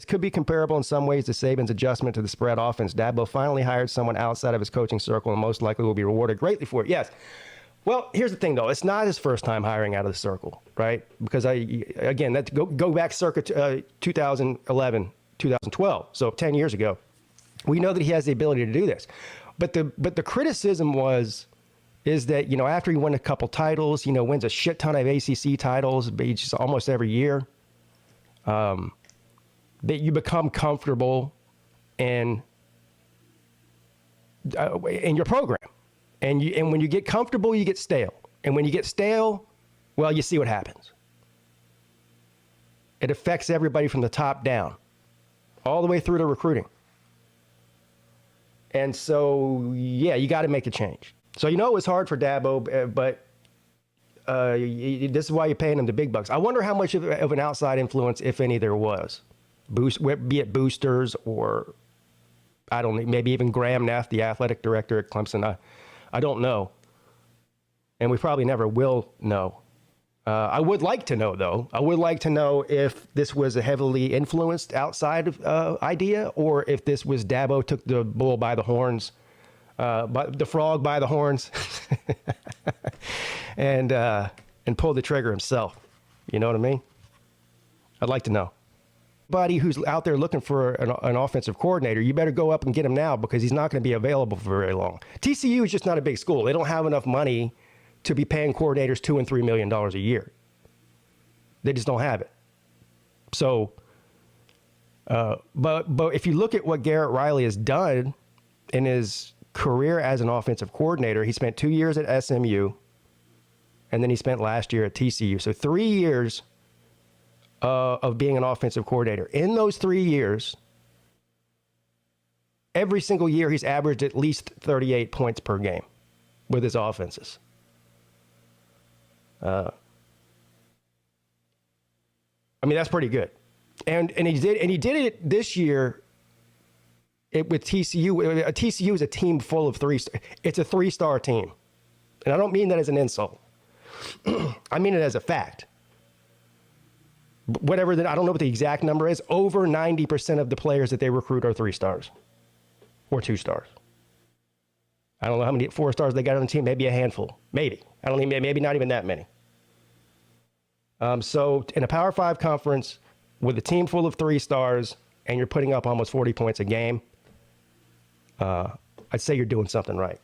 This could be comparable in some ways to Saban's adjustment to the spread offense. Dabo finally hired someone outside of his coaching circle and most likely will be rewarded greatly for it. Yes. Well, here's the thing, though. It's not his first time hiring out of the circle, right? Because, go back circa 2011, 2012, so 10 years ago. We know that he has the ability to do this. But the criticism is that, after he won a couple titles, wins a shit ton of ACC titles just almost every year, that you become comfortable in your program. And when you get comfortable, you get stale. And when you get stale, well, you see what happens. It affects everybody from the top down, all the way through to recruiting. And so, yeah, you got to make a change. So, it was hard for Dabo, but this is why you're paying him the big bucks. I wonder how much of an outside influence, if any, there was. Be it boosters or, I don't know, maybe even Graham Neff, the athletic director at Clemson. I don't know. And we probably never will know. I would like to know, though. I would like to know if this was a heavily influenced outside idea, or if this was Dabo took the bull by the horns, the frog by the horns, and pulled the trigger himself. You know what I mean? I'd like to know. Anybody who's out there looking for an offensive coordinator, you better go up and get him now, because he's not going to be available for very long. TCU is just not a big school. They don't have enough money to be paying coordinators $2 and $3 million a year. They just don't have it. So, but if you look at what Garrett Riley has done in his career as an offensive coordinator, he spent 2 years at SMU, and then he spent last year at TCU. So 3 years of being an offensive coordinator. In those 3 years, every single year he's averaged at least 38 points per game with his offenses. That's pretty good. And he did it this year with TCU. TCU is a team full of it's a 3-star team. And I don't mean that as an insult. I mean it as a fact. I don't know what the exact number is. Over 90% of the players that they recruit are 3 stars or 2 stars. I don't know how many 4 stars they got on the team. Maybe a handful. Maybe. Maybe not even that many. So in a Power 5 conference with a team full of 3 stars and you're putting up almost 40 points a game, I'd say you're doing something right.